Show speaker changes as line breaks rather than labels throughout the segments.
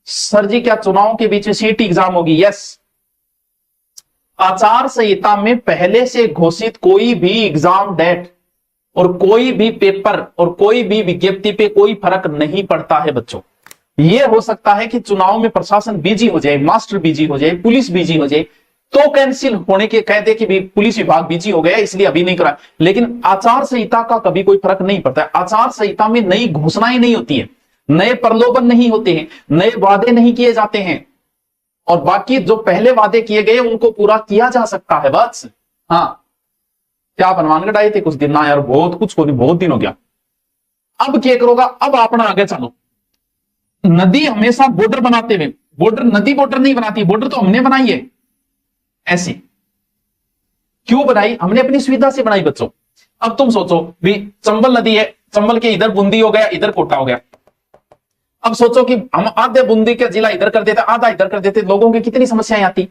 Sir जी क्या चुनाव के बीच में सीटी एग्जाम होगी? यस। आचार संहिता में पहले से घोषित कोई भी एग्जाम डेट और कोई भी पेपर और कोई भी विज्ञप्ति पे कोई फर्क नहीं पड़ता है बच्चों। यह हो सकता है कि चुनाव में प्रशासन बिजी हो जाए, मास्टर बिजी हो जाए, पुलिस बिजी हो जाए, तो कैंसिल होने के कह दे कि भी पुलिस विभाग बिजी हो गया इसलिए अभी नहीं करा। लेकिन आचार संहिता का कभी कोई फर्क नहीं पड़ता है। आचार संहिता में नई घोषणाएं नहीं होती है, नए प्रलोभन नहीं होते हैं, नए वादे नहीं किए जाते हैं, और बाकी जो पहले वादे किए गए उनको पूरा किया जा सकता है बस। हाँ, क्या आप हनुमानगढ़ आए थे कुछ दिन ना यार? बहुत कुछ को बहुत दिन हो गया। अब क्या करोगा? अब अपना आगे चलो। नदी हमेशा बॉर्डर बनाते हुए, बॉर्डर नदी बॉर्डर नहीं बनाती, बॉर्डर तो हमने बनाई है। ऐसी क्यों बनाई? हमने अपनी सुविधा से बनाई बच्चों। अब तुम सोचो भी चंबल नदी है, चंबल के इधर बूंदी हो गया, इधर कोटा हो गया। अब सोचो कि हम आधे बूंदी का जिला इधर कर देते, आधा इधर कर देते, लोगों की कितनी समस्याएं आती।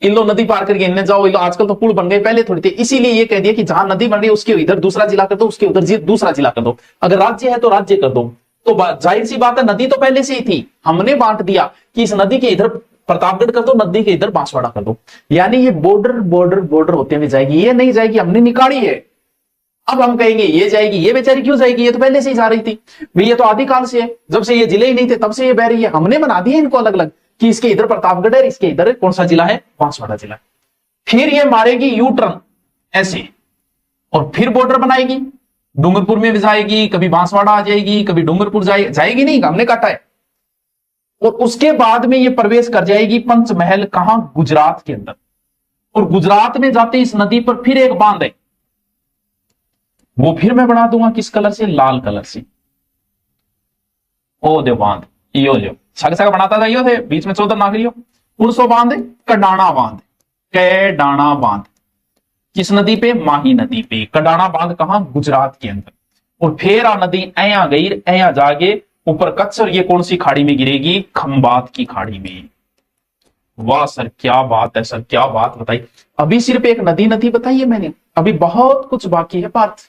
इल्लो नदी पार करके इन्हें जाओ, इल्लो आजकल तो पुल बन गए, पहले थोड़ी थे। इसीलिए ये कह दिया कि जहां नदी बन रही है उसके इधर दूसरा जिला कर दो, उसके उधर दूसरा जिला कर दो। अगर राज्य है तो राज्य कर दो। तो जाहिर सी बात है नदी तो पहले से ही थी, हमने बांट दिया कि इस नदी के इधर प्रतापगढ़ कर दो, नदी के इधर बांसवाड़ा कर दो। यानी ये बॉर्डर बॉर्डर बॉर्डर होते हुए जाएगी, ये नहीं जाएगी हमने निकाली है। अब हम कहेंगे ये जाएगी, ये बेचारी क्यों जाएगी? ये तो पहले से ही जा रही थी भाई, ये तो आदिकाल से है, जब से ये जिले ही नहीं थे तब से ये बह रही है। हमने बना दिए इनको अलग अलग कि इसके इधर प्रतापगढ़ है, इसके इधर कौन सा जिला है? बांसवाड़ा जिला। फिर ये मारेगी यू टर्न ऐसे, और फिर बॉर्डर बनाएगी, डूंगरपुर में भी जाएगी, कभी बांसवाड़ा आ जाएगी, कभी डूंगरपुर जाएगी नहीं, हमने काटा है। और उसके बाद में ये प्रवेश कर जाएगी पंचमहल, कहां? गुजरात के अंदर। और गुजरात में जाते इस नदी पर फिर एक बांध है, वो फिर मैं बना दूंगा किस कलर से? लाल कलर से। ओ दे बांध यो जो छग छग बनाता था यो थे, बीच में 14 नागरियों। 1900 बांध है, कडाना बांध, कैडाना बांध। किस नदी पे? माही नदी पे। कडाना बांध कहां? गुजरात के अंदर। और फिर आ नदी ऐया गई, ऐया जागे ऊपर कच्छ, और ये कौन सी खाड़ी में गिरेगी? खंबात की खाड़ी में। वाह सर क्या बात है, सर क्या बात बताई। अभी सिर्फ एक नदी बताई है मैंने, अभी बहुत कुछ बाकी है पार्थ।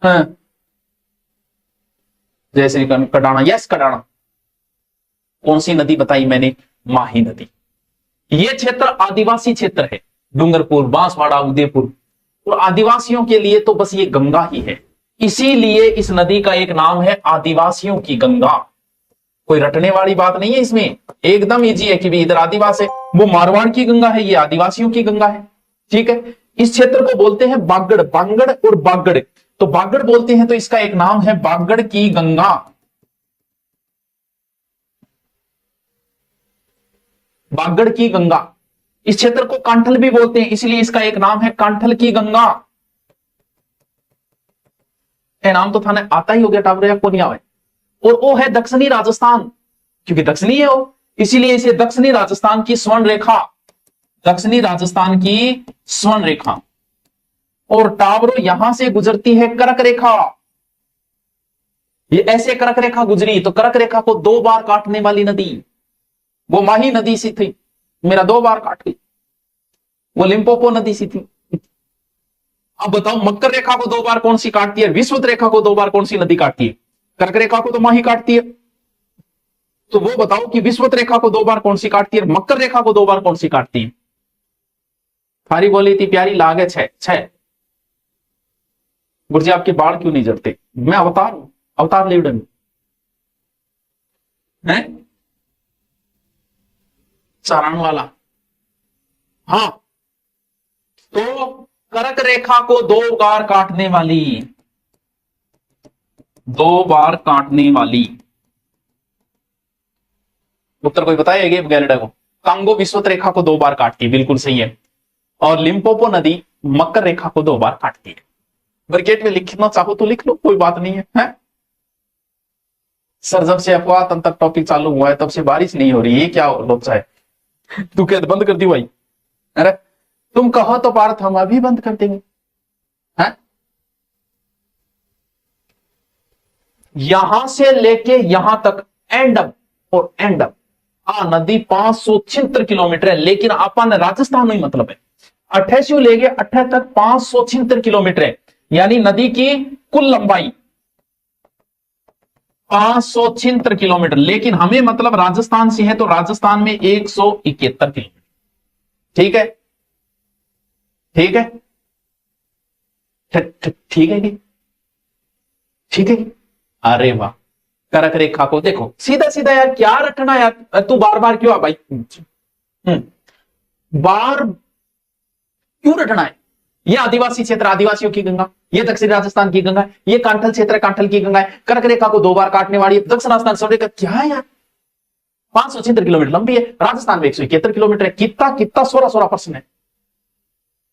हाँ, जय श्री कडाना। यस कडाना। कौन सी नदी बताई मैंने? माही नदी। ये क्षेत्र आदिवासी क्षेत्र है, डूंगरपुर, बांसवाड़ा, उदयपुर, और आदिवासियों के लिए तो बस ये गंगा ही है। इसीलिए इस नदी का एक नाम है आदिवासियों की गंगा। कोई रटने वाली बात नहीं है इसमें, एकदम इजी है कि भी इधर आदिवासी, वो मारवाड़ की गंगा है, ये आदिवासियों की गंगा है। ठीक है, इस क्षेत्र को बोलते हैं बागड़, बांगड़ और बागड़। तो बागड़ बोलते हैं तो इसका एक नाम है बागड़ की गंगा। बागड़ की गंगा। इस क्षेत्र को कांठल भी बोलते हैं, इसलिए इसका एक नाम है कांठल की गंगा। ये नाम तो थाने आता ही हो गया टावर, या को नहीं आवे। और वो है दक्षिणी राजस्थान, क्योंकि दक्षिणी है वो, इसीलिए इसे दक्षिणी राजस्थान की स्वर्ण रेखा, दक्षिणी राजस्थान की स्वर्ण रेखा। और टावरो यहां से गुजरती है कर्क रेखा। ये ऐसे कर्क रेखा गुजरी, तो कर्क रेखा को 2 बार काटने वाली नदी वो माही नदी सी थी, मेरा 2 बार काट गई। वो लिम्पोपो नदी सी थी। अब बताओ मकर रेखा को 2 बार कौन सी काटती है? विषुवत रेखा को 2 बार कौन सी नदी काटती है? कर्क रेखा को तो माही काटती है। तो वो बताओ कि विषुवत रेखा को 2 बार कौन सी काटती है, मकर रेखा को 2 बार कौन सी काटती है? थारी बोली थी प्यारी लागे 6। गुरुजी आपके बाल क्यों नहीं जड़ते? मैं अवतार हूं, अवतार लीडर है चारण वाला। हाँ, तो कर्क रेखा को 2 बार काटने वाली, 2 बार काटने वाली। उत्तर कोई बताएगा गैलिडा को? कांगो विषुवत रेखा को 2 बार काटती है, बिल्कुल सही है। और लिम्पोपो नदी मकर रेखा को 2 बार काटती है। ब्रैकेट में लिखना चाहो तो लिख लो, कोई बात नहीं है? सर जब से अफवाह तंत्र टॉपिक चालू हुआ है तब से बारिश नहीं हो रही है, क्या लोचा है? तू क्या बंद कर दी भाई? अरे तुम कहो तो पार्थ हम अभी बंद कर देंगे। है यहां से लेके यहां तक एंड अप और एंड अप नदी 576 किलोमीटर है, लेकिन अपन राजस्थान में मतलब है 28 लेके 28 तक 576 किलोमीटर है। यानी नदी की कुल लंबाई 576 किलोमीटर, लेकिन हमें मतलब राजस्थान से है तो राजस्थान में 171 किलोमीटर। ठीक है, ठीक है, ठीक है, ठीक है। अरे वाह, करक रेखा को देखो सीधा सीधा यार, क्या रटना यार, तू बार बार क्यों भाई, बार क्यों रटना है। ये आदिवासी क्षेत्र, आदिवासियों की गंगा, ये दक्षिण राजस्थान की गंगा, ये कांठल क्षेत्र, कांठल की गंगा है, कर्क रेखा को 2 बार काटने वाली है, दक्षिण राजस्थान सब रेखा, क्या है यार, 576 किलोमीटर लंबी है, राजस्थान में 171 किलोमीटर है, कितना कितना 16% है।